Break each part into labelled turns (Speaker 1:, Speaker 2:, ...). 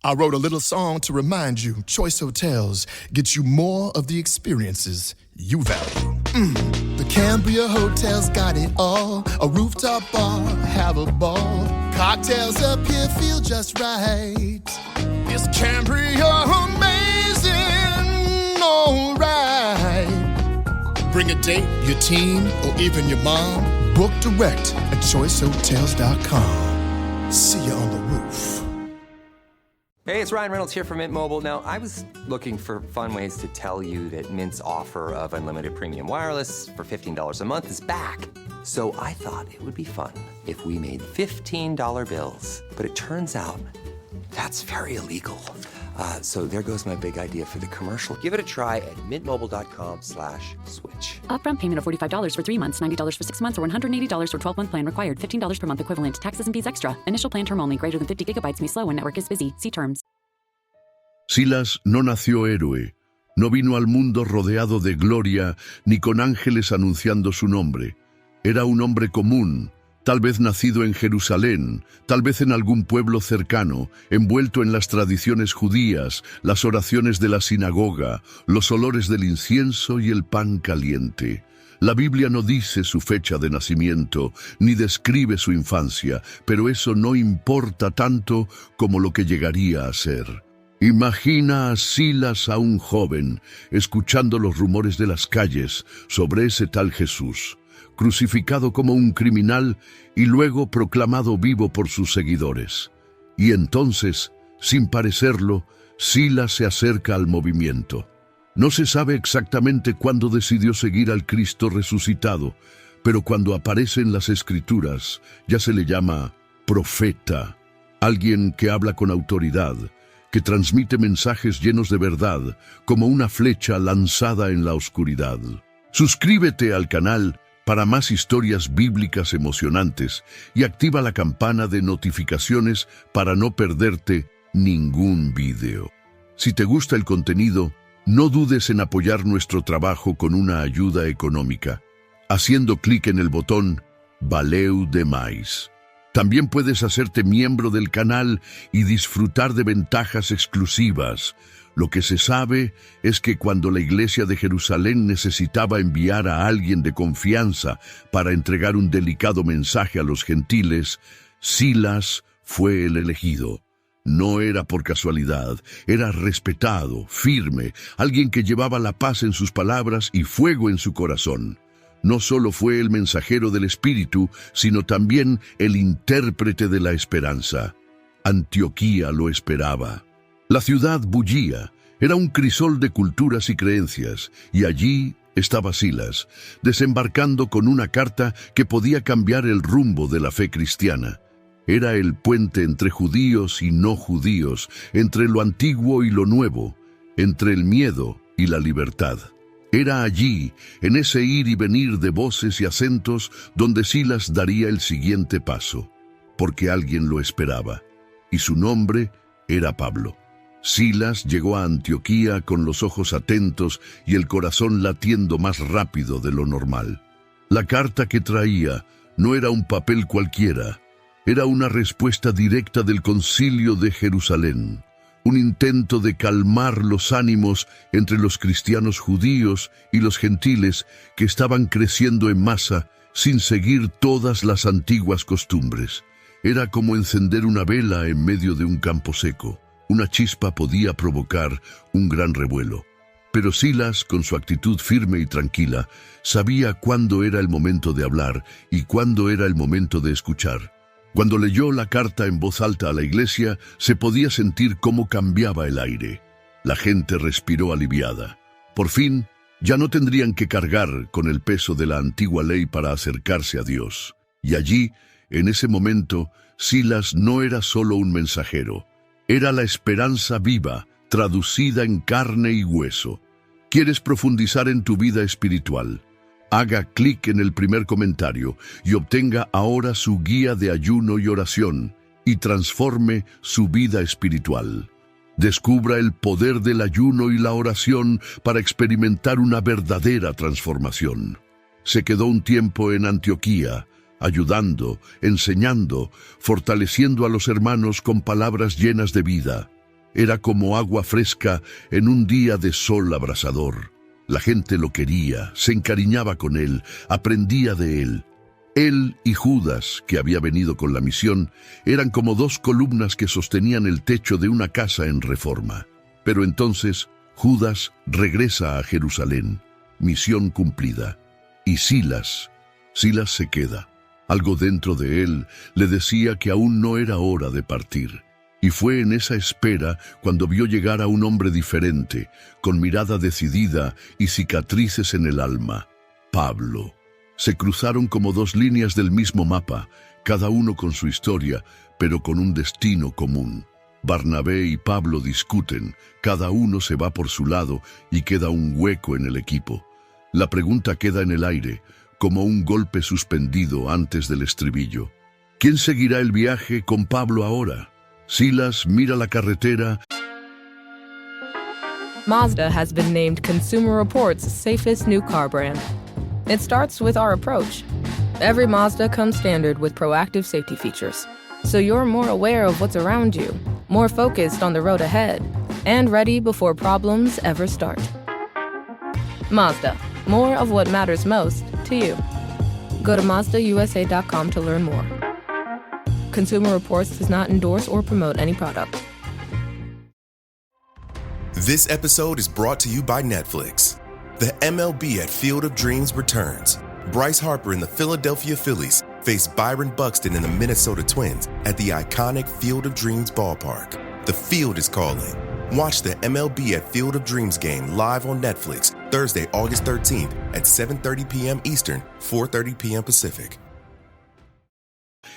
Speaker 1: I wrote a little song to remind you, Choice Hotels get you more of the experiences you value. The Cambria Hotel's got it all. A rooftop bar, have a ball. Cocktails up here feel just right. Is Cambria amazing? All right. Bring a date, your teen, or even your mom. Book direct at choicehotels.com. See you on the roof.
Speaker 2: Hey, it's Ryan Reynolds here from Mint Mobile. Now, I was looking for fun ways to tell you that Mint's offer of unlimited premium wireless for $15 a month is back. So I thought it would be fun if we made $15 bills. But it turns out that's very illegal. So there goes my big idea for the commercial. Give it a try at mintmobile.com/switch.
Speaker 3: Upfront payment of $45 for 3 months, $90 for 6 months, or $180 for 12-month plan required. $15 per month equivalent. Taxes and fees extra. Initial plan term only. Greater than 50 gigabytes may slow when network is busy. See terms.
Speaker 4: Silas no nació héroe. No vino al mundo rodeado de gloria ni con ángeles anunciando su nombre. Era un hombre común, tal vez nacido en Jerusalén, tal vez en algún pueblo cercano, envuelto en las tradiciones judías, las oraciones de la sinagoga, los olores del incienso y el pan caliente. La Biblia no dice su fecha de nacimiento, ni describe su infancia, pero eso no importa tanto como lo que llegaría a ser. Imagina a Silas aún joven, escuchando los rumores de las calles sobre ese tal Jesús, crucificado como un criminal y luego proclamado vivo por sus seguidores. Y entonces, sin parecerlo, Silas se acerca al movimiento. No se sabe exactamente cuándo decidió seguir al Cristo resucitado, pero cuando aparece en las Escrituras, ya se le llama profeta, alguien que habla con autoridad, que transmite mensajes llenos de verdad, como una flecha lanzada en la oscuridad. Suscríbete al canal para más historias bíblicas emocionantes y activa la campana de notificaciones para no perderte ningún video. Si te gusta el contenido, no dudes en apoyar nuestro trabajo con una ayuda económica, haciendo clic en el botón Valeu demais. También puedes hacerte miembro del canal y disfrutar de ventajas exclusivas. Lo que se sabe es que cuando la iglesia de Jerusalén necesitaba enviar a alguien de confianza para entregar un delicado mensaje a los gentiles, Silas fue el elegido. No era por casualidad, era respetado, firme, alguien que llevaba la paz en sus palabras y fuego en su corazón. No solo fue el mensajero del Espíritu, sino también el intérprete de la esperanza. Antioquía lo esperaba. La ciudad bullía, era un crisol de culturas y creencias, y allí estaba Silas, desembarcando con una carta que podía cambiar el rumbo de la fe cristiana. Era el puente entre judíos y no judíos, entre lo antiguo y lo nuevo, entre el miedo y la libertad. Era allí, en ese ir y venir de voces y acentos, donde Silas daría el siguiente paso, porque alguien lo esperaba, y su nombre era Pablo. Silas llegó a Antioquía con los ojos atentos y el corazón latiendo más rápido de lo normal. La carta que traía no era un papel cualquiera, era una respuesta directa del Concilio de Jerusalén, un intento de calmar los ánimos entre los cristianos judíos y los gentiles que estaban creciendo en masa sin seguir todas las antiguas costumbres. Era como encender una vela en medio de un campo seco. Una chispa podía provocar un gran revuelo. Pero Silas, con su actitud firme y tranquila, sabía cuándo era el momento de hablar y cuándo era el momento de escuchar. Cuando leyó la carta en voz alta a la iglesia, se podía sentir cómo cambiaba el aire. La gente respiró aliviada. Por fin, ya no tendrían que cargar con el peso de la antigua ley para acercarse a Dios. Y allí, en ese momento, Silas no era solo un mensajero. Era la esperanza viva, traducida en carne y hueso. ¿Quieres profundizar en tu vida espiritual? Haga clic en el primer comentario y obtenga ahora su guía de ayuno y oración y transforme su vida espiritual. Descubra el poder del ayuno y la oración para experimentar una verdadera transformación. Se quedó un tiempo en Antioquía, ayudando, enseñando, fortaleciendo a los hermanos con palabras llenas de vida. Era como agua fresca en un día de sol abrasador. La gente lo quería, se encariñaba con él, aprendía de él. Él y Judas, que había venido con la misión, eran como dos columnas que sostenían el techo de una casa en Reforma. Pero entonces Judas regresa a Jerusalén, misión cumplida. Y Silas se queda. Algo dentro de él le decía que aún no era hora de partir. Y fue en esa espera cuando vio llegar a un hombre diferente, con mirada decidida y cicatrices en el alma. Pablo. Se cruzaron como dos líneas del mismo mapa, cada uno con su historia, pero con un destino común. Barnabé y Pablo discuten, cada uno se va por su lado y queda un hueco en el equipo. La pregunta queda en el aire, como un golpe suspendido antes del estribillo. ¿Quién seguirá el viaje con Pablo ahora? Silas mira la carretera.
Speaker 5: Mazda has been named Consumer Reports' safest new car brand. It starts with our approach. Every Mazda comes standard with proactive safety features, so you're more aware of what's around you, more focused on the road ahead, and ready before problems ever start. Mazda, more of what matters most to you. Go to MazdaUSA.com to learn more. Consumer Reports does not endorse or promote any product.
Speaker 6: This episode is brought to you by Netflix. The MLB at Field of Dreams returns. Bryce Harper and the Philadelphia Phillies face Byron Buxton and the Minnesota Twins at the iconic Field of Dreams ballpark. The field is calling. Watch the MLB at Field of Dreams game live on Netflix Thursday, August 13th at 7:30 p.m. Eastern, 4:30 p.m. Pacific.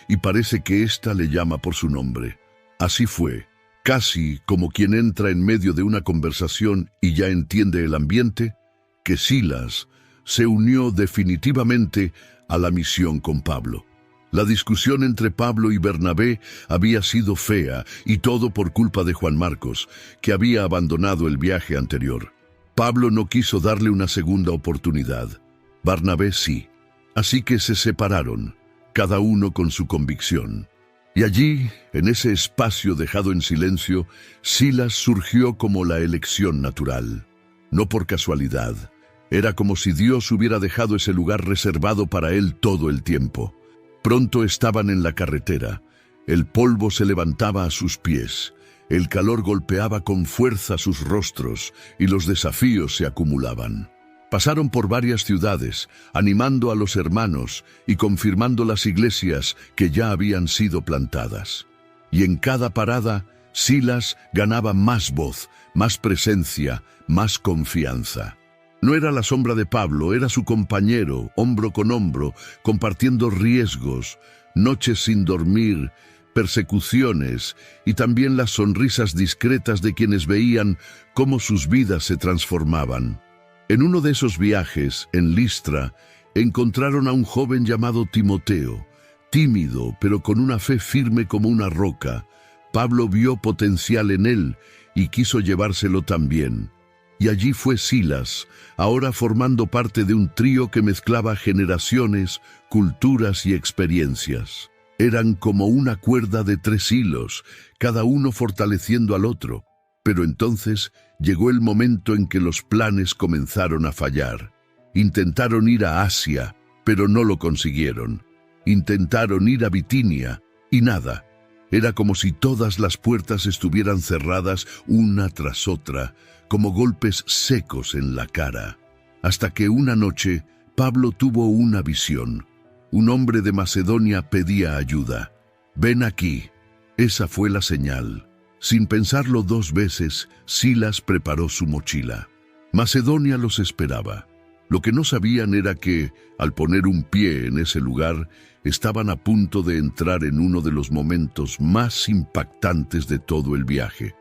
Speaker 4: Y parece que ésta le llama por su nombre. Así fue, casi como quien entra en medio de una conversación y ya entiende el ambiente, que Silas se unió definitivamente a la misión con Pablo. La discusión entre Pablo y Bernabé había sido fea, y todo por culpa de Juan Marcos, que había abandonado el viaje anterior. Pablo no quiso darle una segunda oportunidad. Bernabé sí. Así que se separaron, cada uno con su convicción. Y allí, en ese espacio dejado en silencio, Silas surgió como la elección natural. No por casualidad. Era como si Dios hubiera dejado ese lugar reservado para él todo el tiempo. Pronto estaban en la carretera. El polvo se levantaba a sus pies. El calor golpeaba con fuerza sus rostros y los desafíos se acumulaban. Pasaron por varias ciudades, animando a los hermanos y confirmando las iglesias que ya habían sido plantadas. Y en cada parada, Silas ganaba más voz, más presencia, más confianza. No era la sombra de Pablo, era su compañero, hombro con hombro, compartiendo riesgos, noches sin dormir, persecuciones y también las sonrisas discretas de quienes veían cómo sus vidas se transformaban. En uno de esos viajes, en Listra, encontraron a un joven llamado Timoteo, tímido pero con una fe firme como una roca. Pablo vio potencial en él y quiso llevárselo también. Y allí fue Silas, ahora formando parte de un trío que mezclaba generaciones, culturas y experiencias. Eran como una cuerda de 3 hilos, cada uno fortaleciendo al otro. Pero entonces llegó el momento en que los planes comenzaron a fallar. Intentaron ir a Asia, pero no lo consiguieron. Intentaron ir a Bitinia, y nada. Era como si todas las puertas estuvieran cerradas una tras otra, como golpes secos en la cara. Hasta que una noche, Pablo tuvo una visión. Un hombre de Macedonia pedía ayuda. «Ven aquí». Esa fue la señal. Sin pensarlo 2 veces, Silas preparó su mochila. Macedonia los esperaba. Lo que no sabían era que, al poner un pie en ese lugar, estaban a punto de entrar en uno de los momentos más impactantes de todo el viaje.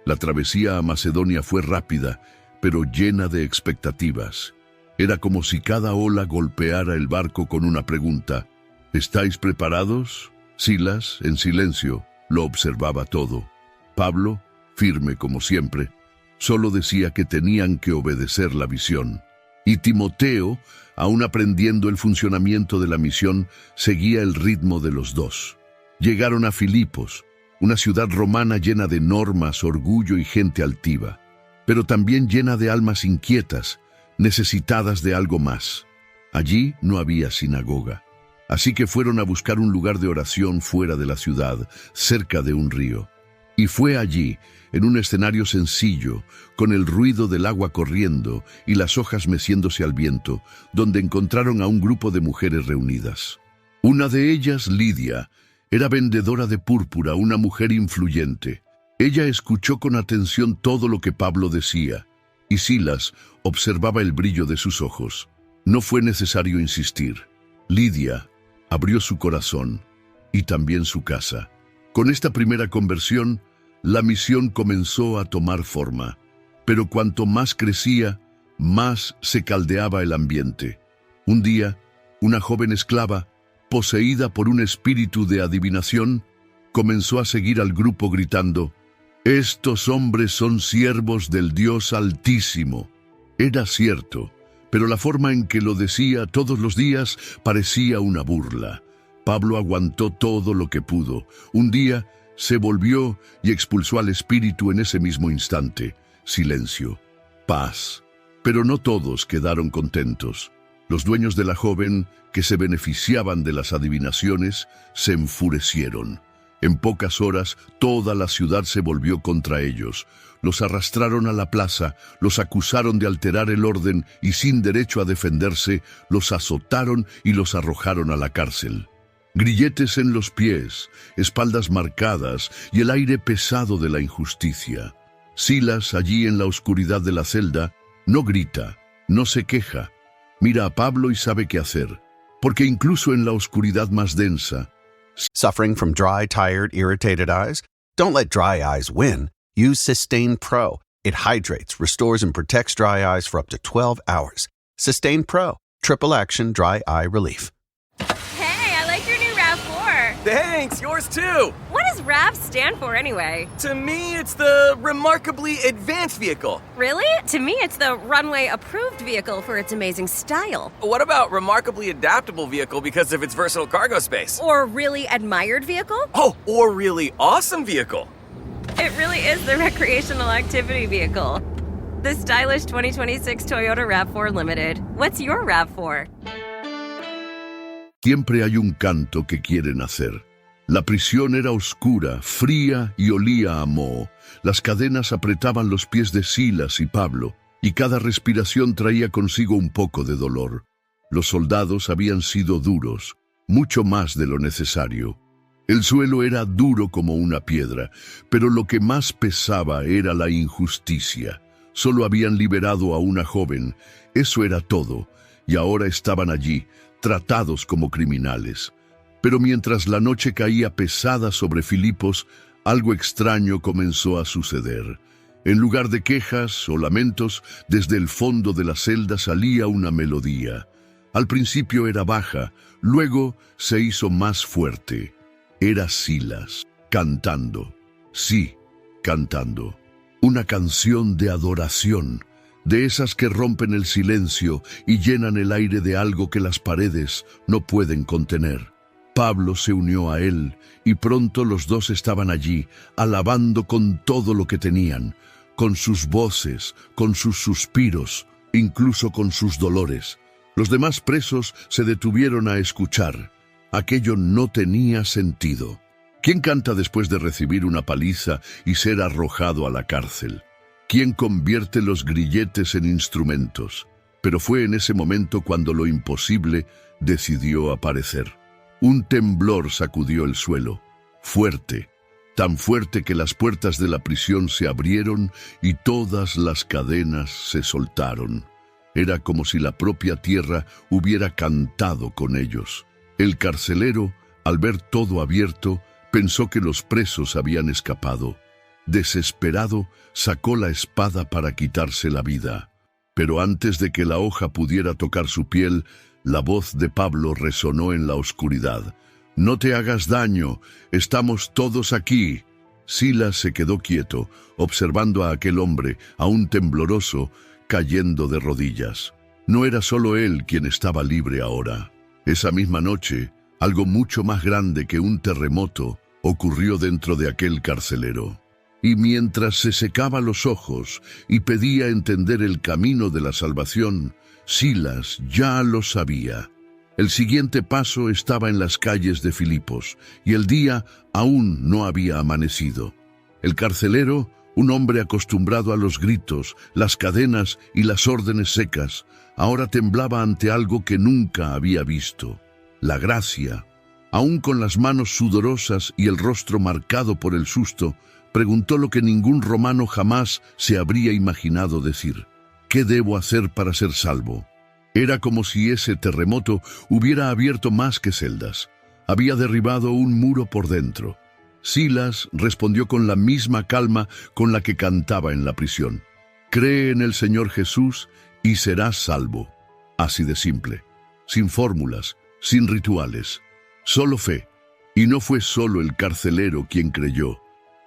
Speaker 4: La travesía a Macedonia fue rápida, pero llena de expectativas. Era como si cada ola golpeara el barco con una pregunta. ¿Estáis preparados? Silas, en silencio, lo observaba todo. Pablo, firme como siempre, solo decía que tenían que obedecer la visión. Y Timoteo, aún aprendiendo el funcionamiento de la misión, seguía el ritmo de los dos. Llegaron a Filipos, una ciudad romana llena de normas, orgullo y gente altiva, pero también llena de almas inquietas, necesitadas de algo más. Allí no había sinagoga, así que fueron a buscar un lugar de oración fuera de la ciudad, cerca de un río. Y fue allí, en un escenario sencillo, con el ruido del agua corriendo y las hojas meciéndose al viento, donde encontraron a un grupo de mujeres reunidas. Una de ellas, Lidia, era vendedora de púrpura, una mujer influyente. Ella escuchó con atención todo lo que Pablo decía, y Silas observaba el brillo de sus ojos. No fue necesario insistir. Lidia abrió su corazón y también su casa. Con esta primera conversión, la misión comenzó a tomar forma, pero cuanto más crecía, más se caldeaba el ambiente. Un día, una joven esclava, poseída por un espíritu de adivinación, comenzó a seguir al grupo gritando: «Estos hombres son siervos del Dios Altísimo». Era cierto, pero la forma en que lo decía todos los días parecía una burla. Pablo aguantó todo lo que pudo. Un día se volvió y expulsó al espíritu en ese mismo instante. Silencio, paz. Pero no todos quedaron contentos. Los dueños de la joven, que se beneficiaban de las adivinaciones, se enfurecieron. En pocas horas, toda la ciudad se volvió contra ellos. Los arrastraron a la plaza, los acusaron de alterar el orden y sin derecho a defenderse, los azotaron y los arrojaron a la cárcel. Grilletes en los pies, espaldas marcadas y el aire pesado de la injusticia. Silas, allí en la oscuridad de la celda, no grita, no se queja. Mira a Pablo y sabe qué hacer, porque incluso en la oscuridad más densa.
Speaker 7: Suffering from dry, tired, irritated eyes? Don't let dry eyes win. Use Systane Pro. It hydrates, restores, and protects dry eyes for up to 12 hours. Systane Pro. Triple action dry eye relief.
Speaker 8: Hey, I like your new RAV4.
Speaker 9: Thanks, yours too.
Speaker 8: What does RAV stand for anyway?
Speaker 9: To me, it's the Remarkably Advanced Vehicle.
Speaker 8: Really? To me, it's the Runway Approved Vehicle for its amazing style.
Speaker 9: What about Remarkably Adaptable Vehicle because of its versatile cargo space?
Speaker 8: Or Really Admired Vehicle?
Speaker 9: Oh, or Really Awesome Vehicle.
Speaker 8: It really is the recreational activity vehicle. The stylish 2026 Toyota RAV4 Limited. What's your RAV4?
Speaker 4: Siempre hay un canto que quieren hacer. La prisión era oscura, fría y olía a moho. Las cadenas apretaban los pies de Silas y Pablo, y cada respiración traía consigo un poco de dolor. Los soldados habían sido duros, mucho más de lo necesario. El suelo era duro como una piedra, pero lo que más pesaba era la injusticia. Solo habían liberado a una joven, eso era todo, y ahora estaban allí, tratados como criminales. Pero mientras la noche caía pesada sobre Filipos, algo extraño comenzó a suceder. En lugar de quejas o lamentos, desde el fondo de la celda salía una melodía. Al principio era baja, luego se hizo más fuerte. Era Silas, cantando. Sí, cantando. Una canción de adoración, de esas que rompen el silencio y llenan el aire de algo que las paredes no pueden contener. Pablo se unió a él, y pronto los dos estaban allí, alabando con todo lo que tenían, con sus voces, con sus suspiros, incluso con sus dolores. Los demás presos se detuvieron a escuchar. Aquello no tenía sentido. ¿Quién canta después de recibir una paliza y ser arrojado a la cárcel? ¿Quién convierte los grilletes en instrumentos? Pero fue en ese momento cuando lo imposible decidió aparecer. Un temblor sacudió el suelo, fuerte, tan fuerte que las puertas de la prisión se abrieron y todas las cadenas se soltaron. Era como si la propia tierra hubiera cantado con ellos. El carcelero, al ver todo abierto, pensó que los presos habían escapado. Desesperado, sacó la espada para quitarse la vida. Pero antes de que la hoja pudiera tocar su piel, la voz de Pablo resonó en la oscuridad. «No te hagas daño, estamos todos aquí». Silas se quedó quieto, observando a aquel hombre, aún tembloroso, cayendo de rodillas. No era solo él quien estaba libre ahora. Esa misma noche, algo mucho más grande que un terremoto ocurrió dentro de aquel carcelero. Y mientras se secaba los ojos y pedía entender el camino de la salvación, Silas ya lo sabía. El siguiente paso estaba en las calles de Filipos, y el día aún no había amanecido. El carcelero, un hombre acostumbrado a los gritos, las cadenas y las órdenes secas, ahora temblaba ante algo que nunca había visto: la gracia. Aún con las manos sudorosas y el rostro marcado por el susto, preguntó lo que ningún romano jamás se habría imaginado decir: ¿qué debo hacer para ser salvo? Era como si ese terremoto hubiera abierto más que celdas. Había derribado un muro por dentro. Silas respondió con la misma calma con la que cantaba en la prisión: cree en el Señor Jesús y serás salvo. Así de simple, sin fórmulas, sin rituales, solo fe. Y no fue solo el carcelero quien creyó.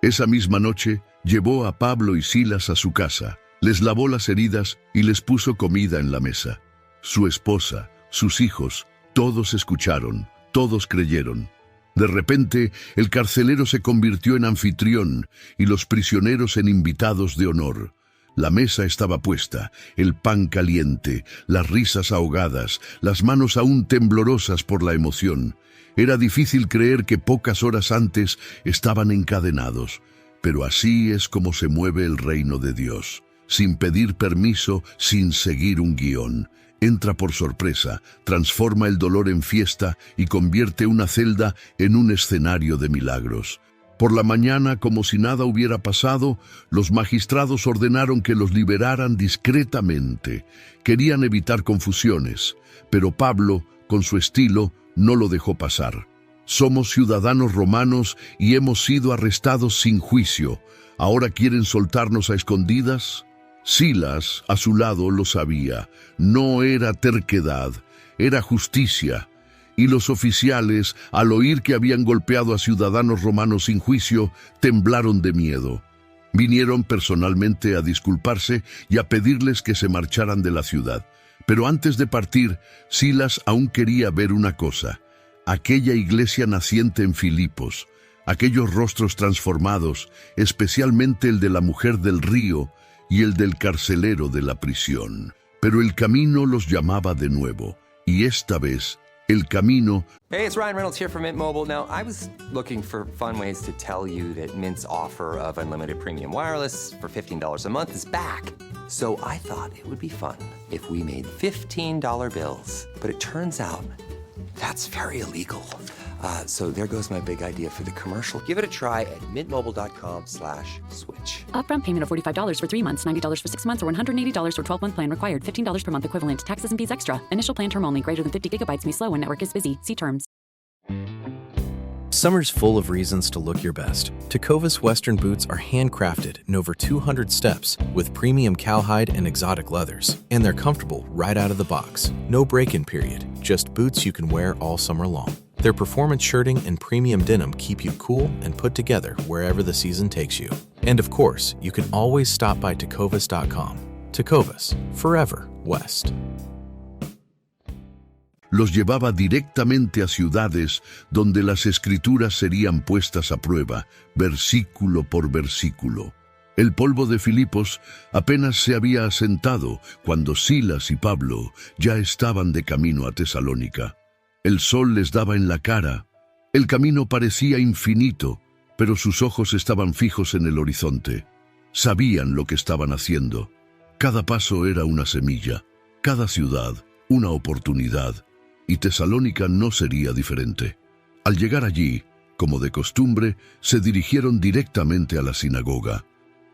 Speaker 4: Esa misma noche llevó a Pablo y Silas a su casa, les lavó las heridas y les puso comida en la mesa. Su esposa, sus hijos, todos escucharon, todos creyeron. De repente, el carcelero se convirtió en anfitrión y los prisioneros en invitados de honor. La mesa estaba puesta, el pan caliente, las risas ahogadas, las manos aún temblorosas por la emoción. Era difícil creer que pocas horas antes estaban encadenados, pero así es como se mueve el reino de Dios, sin pedir permiso, sin seguir un guión. Entra por sorpresa, transforma el dolor en fiesta y convierte una celda en un escenario de milagros. Por la mañana, como si nada hubiera pasado, los magistrados ordenaron que los liberaran discretamente. Querían evitar confusiones, pero Pablo, con su estilo, no lo dejó pasar. Somos ciudadanos romanos y hemos sido arrestados sin juicio. ¿Ahora quieren soltarnos a escondidas? Silas, a su lado, lo sabía. No era terquedad, era justicia. Y los oficiales, al oír que habían golpeado a ciudadanos romanos sin juicio, temblaron de miedo. Vinieron personalmente a disculparse y a pedirles que se marcharan de la ciudad. Pero antes de partir, Silas aún quería ver una cosa: aquella iglesia naciente en Filipos, aquellos rostros transformados, especialmente el de la mujer del río y el del carcelero de la prisión. Pero el camino los llamaba de nuevo, y esta vez el camino...
Speaker 2: Hey, it's Ryan Reynolds here from Mint Mobile. Now, I was looking for fun ways to tell you that Mint's offer of unlimited premium wireless for $15 a month is back. So I thought it would be fun if we made $15 bills. But it turns out that's very illegal. So there goes my big idea for the commercial. Give it a try at mintmobile.com/switch.
Speaker 3: Upfront payment of $45 for 3 months, $90 for 6 months, or $180 for 12-month plan required. $15 per month equivalent. Taxes and fees extra. Initial plan term only. Greater than 50 gigabytes may slow when network is busy. See terms.
Speaker 10: Summer's full of reasons to look your best. Tecovas Western boots are handcrafted in over 200 steps with premium cowhide and exotic leathers. And they're comfortable right out of the box. No break-in period. Just boots you can wear all summer long. Their performance shirting and premium denim keep you cool and put together wherever the season takes you. And of course, you can always stop by tecovas.com. Tecovas, forever West.
Speaker 4: Los llevaba directamente a ciudades donde las escrituras serían puestas a prueba, versículo por versículo. El polvo de Filipos apenas se había asentado cuando Silas y Pablo ya estaban de camino a Tesalónica. El sol les daba en la cara. El camino parecía infinito, pero sus ojos estaban fijos en el horizonte. Sabían lo que estaban haciendo. Cada paso era una semilla, cada ciudad una oportunidad, y Tesalónica no sería diferente. Al llegar allí, como de costumbre, se dirigieron directamente a la sinagoga.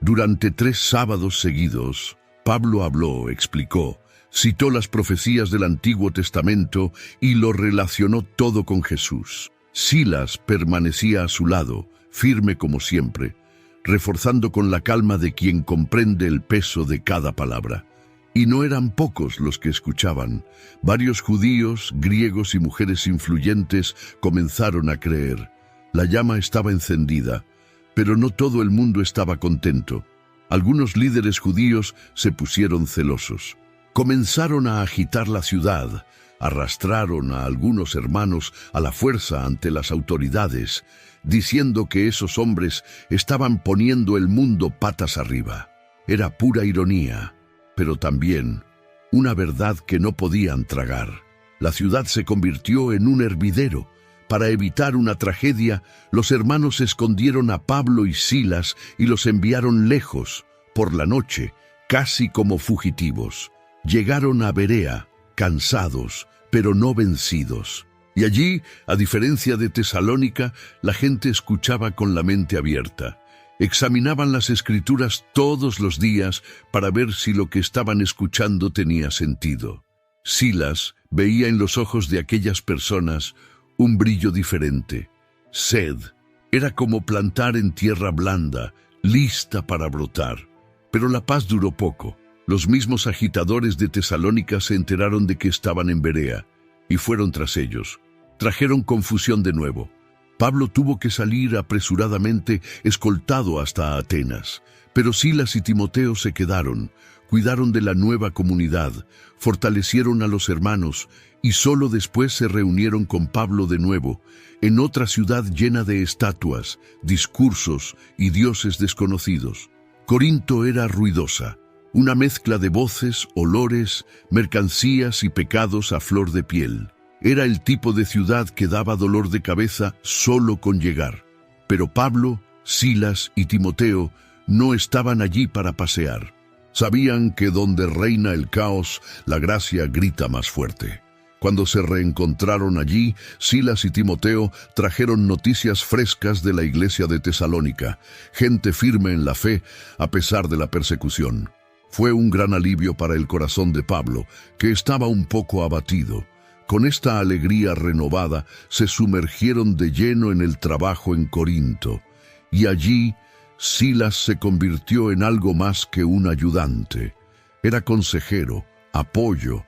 Speaker 4: Durante 3 sábados seguidos, Pablo habló, explicó, citó las profecías del Antiguo Testamento y lo relacionó todo con Jesús. Silas permanecía a su lado, firme como siempre, reforzando con la calma de quien comprende el peso de cada palabra. Y no eran pocos los que escuchaban. Varios judíos, griegos y mujeres influyentes comenzaron a creer. La llama estaba encendida, pero no todo el mundo estaba contento. Algunos líderes judíos se pusieron celosos. Comenzaron a agitar la ciudad, arrastraron a algunos hermanos a la fuerza ante las autoridades, diciendo que esos hombres estaban poniendo el mundo patas arriba. Era pura ironía, pero también una verdad que no podían tragar. La ciudad se convirtió en un hervidero. Para evitar una tragedia, los hermanos escondieron a Pablo y Silas y los enviaron lejos, por la noche, casi como fugitivos. Llegaron a Berea, cansados, pero no vencidos. Y allí, a diferencia de Tesalónica, la gente escuchaba con la mente abierta. Examinaban las Escrituras todos los días para ver si lo que estaban escuchando tenía sentido. Silas veía en los ojos de aquellas personas un brillo diferente. Sed era como plantar en tierra blanda, lista para brotar. Pero la paz duró poco. Los mismos agitadores de Tesalónica se enteraron de que estaban en Berea y fueron tras ellos. Trajeron confusión de nuevo. Pablo tuvo que salir apresuradamente, escoltado hasta Atenas. Pero Silas y Timoteo se quedaron, cuidaron de la nueva comunidad, fortalecieron a los hermanos y solo después se reunieron con Pablo de nuevo, en otra ciudad llena de estatuas, discursos y dioses desconocidos. Corinto era ruidosa, una mezcla de voces, olores, mercancías y pecados a flor de piel. Era el tipo de ciudad que daba dolor de cabeza solo con llegar. Pero Pablo, Silas y Timoteo no estaban allí para pasear. Sabían que donde reina el caos, la gracia grita más fuerte. Cuando se reencontraron allí, Silas y Timoteo trajeron noticias frescas de la iglesia de Tesalónica, gente firme en la fe a pesar de la persecución. Fue un gran alivio para el corazón de Pablo, que estaba un poco abatido. Con esta alegría renovada, se sumergieron de lleno en el trabajo en Corinto, y allí Silas se convirtió en algo más que un ayudante. Era consejero, apoyo,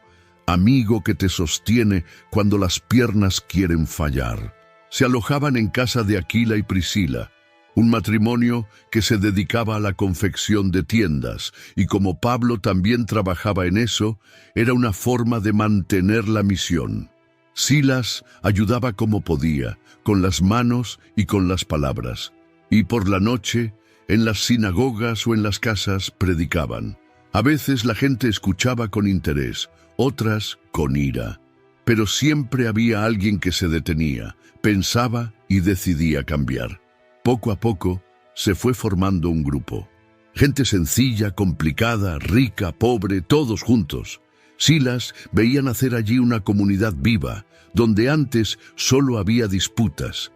Speaker 4: amigo que te sostiene cuando las piernas quieren fallar. Se alojaban en casa de Aquila y Priscila, un matrimonio que se dedicaba a la confección de tiendas, y como Pablo también trabajaba en eso, era una forma de mantener la misión. Silas ayudaba como podía, con las manos y con las palabras, y por la noche, en las sinagogas o en las casas, predicaban. A veces la gente escuchaba con interés, otras con ira, pero siempre había alguien que se detenía, pensaba y decidía cambiar. Poco a poco se fue formando un grupo. Gente sencilla, complicada, rica, pobre, todos juntos. Silas veía nacer allí una comunidad viva, donde antes solo había disputas.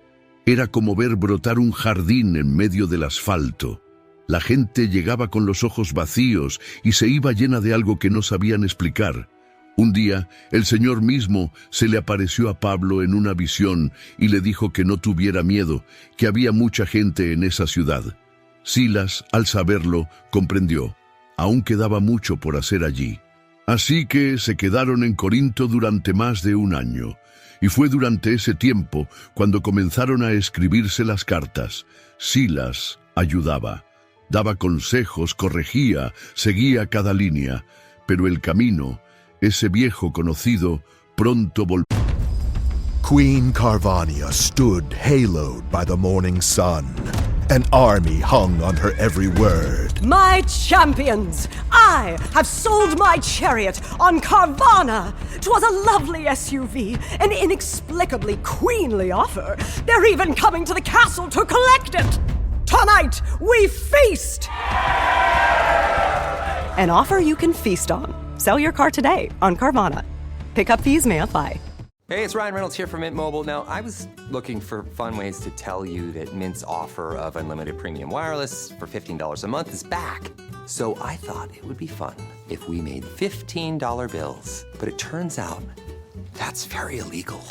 Speaker 4: Era como ver brotar un jardín en medio del asfalto. La gente llegaba con los ojos vacíos y se iba llena de algo que no sabían explicar. Un día, el Señor mismo se le apareció a Pablo en una visión y le dijo que no tuviera miedo, que había mucha gente en esa ciudad. Silas, al saberlo, comprendió. Aún quedaba mucho por hacer allí. Así que se quedaron en Corinto durante más de un año. Y fue durante ese tiempo cuando comenzaron a escribirse las cartas. Silas ayudaba, daba consejos, corregía, seguía cada línea, pero el camino, ese viejo conocido, pronto volvió.
Speaker 1: Queen Carvania stood haloed by the morning sun. An army hung on her every word.
Speaker 11: My champions, I have sold my chariot on Carvana. 'Twas a lovely SUV, an inexplicably queenly offer. They're even coming to the castle to collect it. Tonight, we feast! An offer you can feast on. Sell your car today on Carvana. Pickup fees may apply.
Speaker 2: Hey, it's Ryan Reynolds here from Mint Mobile. Now, I was looking for fun ways to tell you that Mint's offer of unlimited premium wireless for $15 a month is back. So I thought it would be fun if we made $15 bills. But it turns out that's very illegal.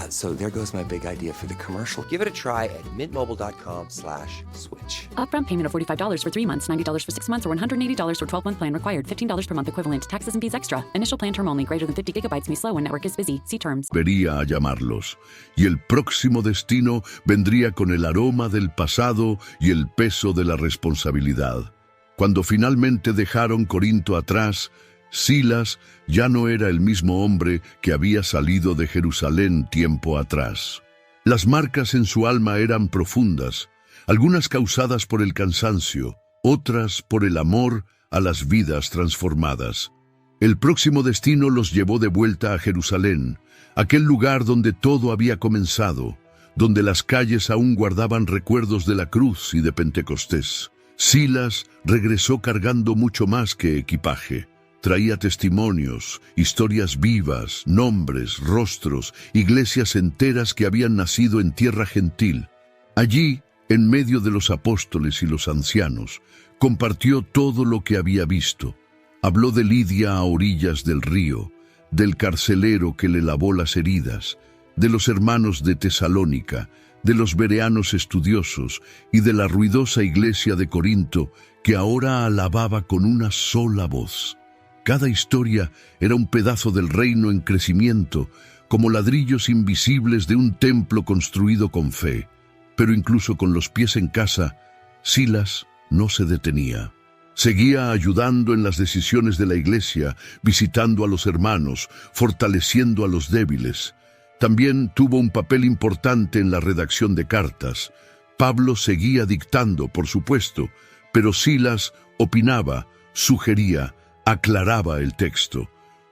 Speaker 2: So there goes my big idea for the commercial. Give it a try at mintmobile.com/switch.
Speaker 3: Upfront payment of $45 for 3 months, $90 for 6 months, or $180 for 12-month plan required. $15 per month equivalent. Taxes and fees extra. Initial plan term only. Greater than 50 gigabytes may slow when network is busy. See terms.
Speaker 4: Vería a llamarlos, y el próximo destino vendría con el aroma del pasado y el peso de la responsabilidad. Cuando finalmente dejaron Corinto atrás, Silas ya no era el mismo hombre que había salido de Jerusalén tiempo atrás. Las marcas en su alma eran profundas, algunas causadas por el cansancio, otras por el amor a las vidas transformadas. El próximo destino los llevó de vuelta a Jerusalén, aquel lugar donde todo había comenzado, donde las calles aún guardaban recuerdos de la cruz y de Pentecostés. Silas regresó cargando mucho más que equipaje. Traía testimonios, historias vivas, nombres, rostros, iglesias enteras que habían nacido en tierra gentil. Allí, en medio de los apóstoles y los ancianos, compartió todo lo que había visto. Habló de Lidia a orillas del río, del carcelero que le lavó las heridas, de los hermanos de Tesalónica, de los bereanos estudiosos y de la ruidosa iglesia de Corinto que ahora alababa con una sola voz. Cada historia era un pedazo del reino en crecimiento, como ladrillos invisibles de un templo construido con fe. Pero incluso con los pies en casa, Silas no se detenía. Seguía ayudando en las decisiones de la iglesia, visitando a los hermanos, fortaleciendo a los débiles. También tuvo un papel importante en la redacción de cartas. Pablo seguía dictando, por supuesto, pero Silas opinaba, sugería, aclaraba el texto.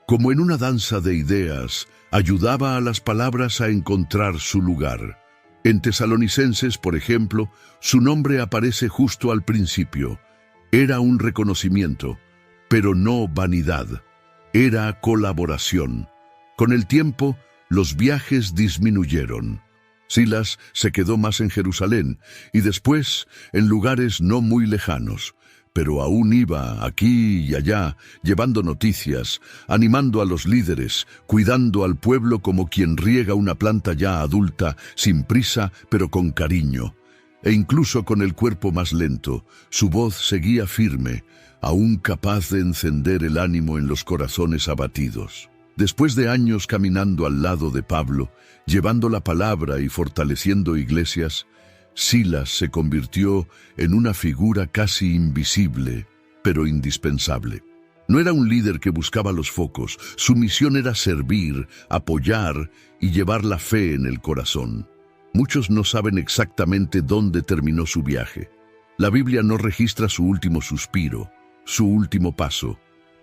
Speaker 4: Como en una danza de ideas, ayudaba a las palabras a encontrar su lugar. En Tesalonicenses, por ejemplo, su nombre aparece justo al principio. Era un reconocimiento, pero no vanidad. Era colaboración. Con el tiempo, los viajes disminuyeron. Silas se quedó más en Jerusalén y después en lugares no muy lejanos, pero aún iba aquí y allá, llevando noticias, animando a los líderes, cuidando al pueblo como quien riega una planta ya adulta, sin prisa, pero con cariño. E incluso con el cuerpo más lento, su voz seguía firme, aún capaz de encender el ánimo en los corazones abatidos. Después de años caminando al lado de Pablo, llevando la palabra y fortaleciendo iglesias, Silas se convirtió en una figura casi invisible, pero indispensable. No era un líder que buscaba los focos, su misión era servir, apoyar y llevar la fe en el corazón. Muchos no saben exactamente dónde terminó su viaje. La Biblia no registra su último suspiro, su último paso,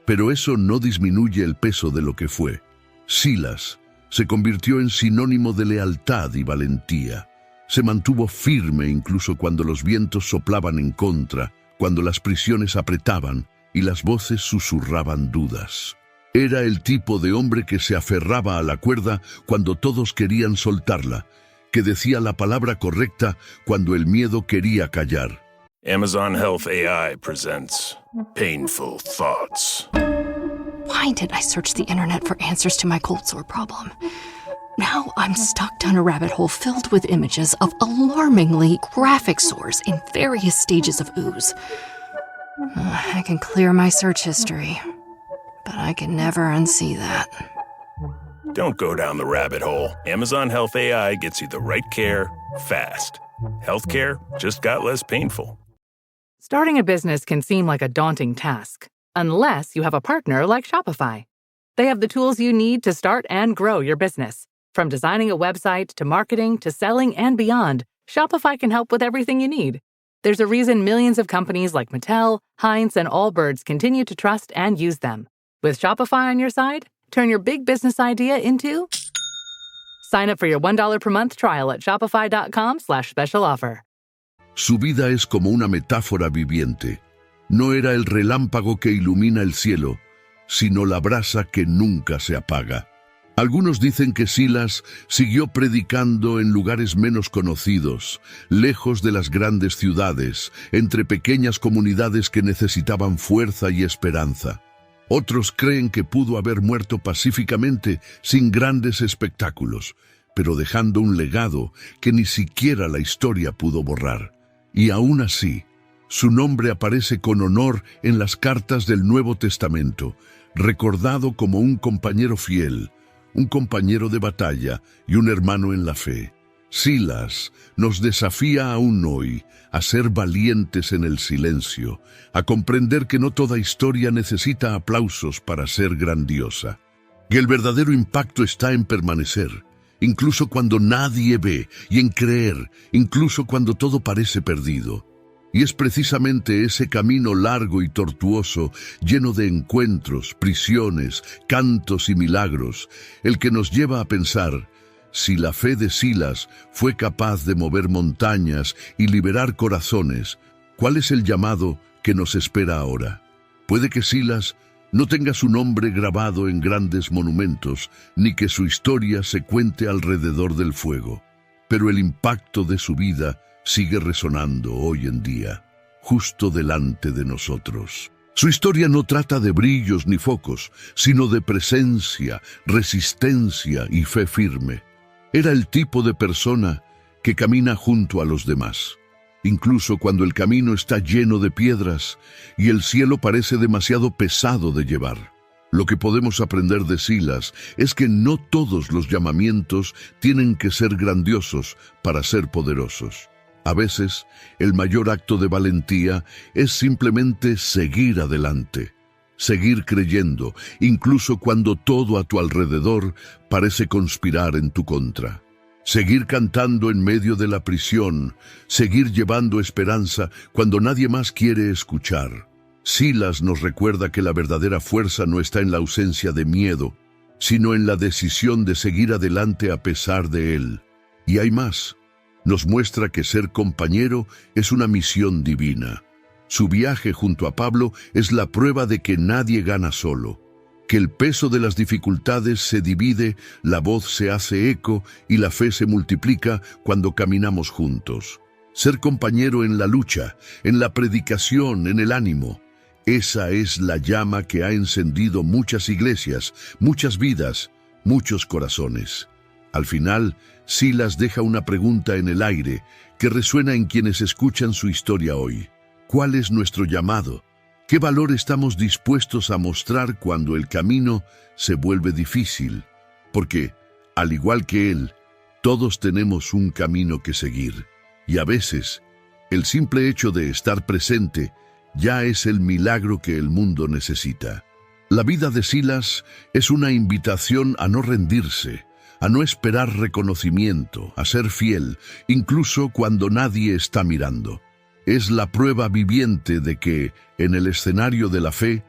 Speaker 4: pero eso no disminuye el peso de lo que fue. Silas se convirtió en sinónimo de lealtad y valentía. Se mantuvo firme incluso cuando los vientos soplaban en contra, cuando las prisiones apretaban y las voces susurraban dudas. Era el tipo de hombre que se aferraba a la cuerda cuando todos querían soltarla, que decía la palabra correcta cuando el miedo quería callar.
Speaker 12: Amazon Health AI presents Painful Thoughts.
Speaker 13: Why did I search the internet for answers to my cold sore problem? Now I'm stuck down a rabbit hole filled with images of alarmingly graphic sores in various stages of ooze. I can clear my search history, but I can never unsee that.
Speaker 12: Don't go down the rabbit hole. Amazon Health AI gets you the right care, fast. Healthcare just got less painful.
Speaker 14: Starting a business can seem like a daunting task, unless you have a partner like Shopify. They have the tools you need to start and grow your business. From designing a website to marketing to selling and beyond, Shopify can help with everything you need. There's a reason millions of companies like Mattel, Heinz, and Allbirds continue to trust and use them. With Shopify on your side, turn your big business idea into... Sign up for your $1 per month trial at shopify.com/special offer.
Speaker 4: Su vida es como una metáfora viviente. No era el relámpago que ilumina el cielo, sino la brasa que nunca se apaga. Algunos dicen que Silas siguió predicando en lugares menos conocidos, lejos de las grandes ciudades, entre pequeñas comunidades que necesitaban fuerza y esperanza. Otros creen que pudo haber muerto pacíficamente, sin grandes espectáculos, pero dejando un legado que ni siquiera la historia pudo borrar. Y aún así, su nombre aparece con honor en las cartas del Nuevo Testamento, recordado como un compañero fiel, un compañero de batalla y un hermano en la fe. Silas nos desafía aún hoy a ser valientes en el silencio, a comprender que no toda historia necesita aplausos para ser grandiosa, que el verdadero impacto está en permanecer, incluso cuando nadie ve, y en creer, incluso cuando todo parece perdido. Y es precisamente ese camino largo y tortuoso, lleno de encuentros, prisiones, cantos y milagros, el que nos lleva a pensar: si la fe de Silas fue capaz de mover montañas y liberar corazones, ¿cuál es el llamado que nos espera ahora? Puede que Silas no tenga su nombre grabado en grandes monumentos, ni que su historia se cuente alrededor del fuego, pero el impacto de su vida sigue resonando hoy en día, justo delante de nosotros. Su historia no trata de brillos ni focos, sino de presencia, resistencia y fe firme. Era el tipo de persona que camina junto a los demás, incluso cuando el camino está lleno de piedras y el cielo parece demasiado pesado de llevar. Lo que podemos aprender de Silas es que no todos los llamamientos tienen que ser grandiosos para ser poderosos. A veces, el mayor acto de valentía es simplemente seguir adelante, seguir creyendo, incluso cuando todo a tu alrededor parece conspirar en tu contra. Seguir cantando en medio de la prisión, seguir llevando esperanza cuando nadie más quiere escuchar. Silas nos recuerda que la verdadera fuerza no está en la ausencia de miedo, sino en la decisión de seguir adelante a pesar de él. Y hay más. Nos muestra que ser compañero es una misión divina. Su viaje junto a Pablo es la prueba de que nadie gana solo, que el peso de las dificultades se divide, la voz se hace eco y la fe se multiplica cuando caminamos juntos. Ser compañero en la lucha, en la predicación, en el ánimo. Esa es la llama que ha encendido muchas iglesias, muchas vidas, muchos corazones. Al final, Silas deja una pregunta en el aire que resuena en quienes escuchan su historia hoy. ¿Cuál es nuestro llamado? ¿Qué valor estamos dispuestos a mostrar cuando el camino se vuelve difícil? Porque, al igual que él, todos tenemos un camino que seguir. Y a veces, el simple hecho de estar presente ya es el milagro que el mundo necesita. La vida de Silas es una invitación a no rendirse, a no esperar reconocimiento, a ser fiel, incluso cuando nadie está mirando. Es la prueba viviente de que, en el escenario de la fe,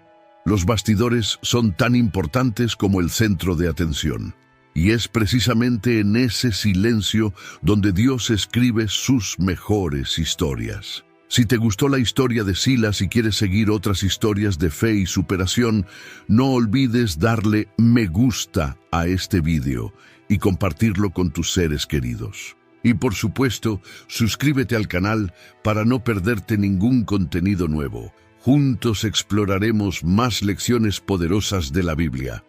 Speaker 4: los bastidores son tan importantes como el centro de atención. Y es precisamente en ese silencio donde Dios escribe sus mejores historias. Si te gustó la historia de Silas y quieres seguir otras historias de fe y superación, no olvides darle me gusta a este video y compartirlo con tus seres queridos. Y por supuesto, suscríbete al canal para no perderte ningún contenido nuevo. Juntos exploraremos más lecciones poderosas de la Biblia.